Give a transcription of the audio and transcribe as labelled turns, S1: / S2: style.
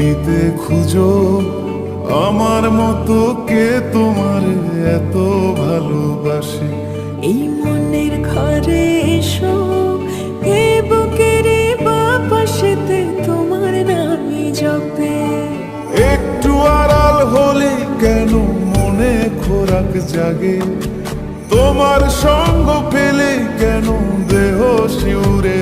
S1: পৃথিবীতে খুঁজো আমার মতো কে তোমার এত ভালোবাসে।
S2: এই মনের ঘরে এসো, এ বুকের বাপাশেতে তোমার নামই জপে।
S1: একটু আড়াল হলে কেন মনে খোরাক জাগে, তোমার সঙ্গ পেলে কেন দেহ শিউরে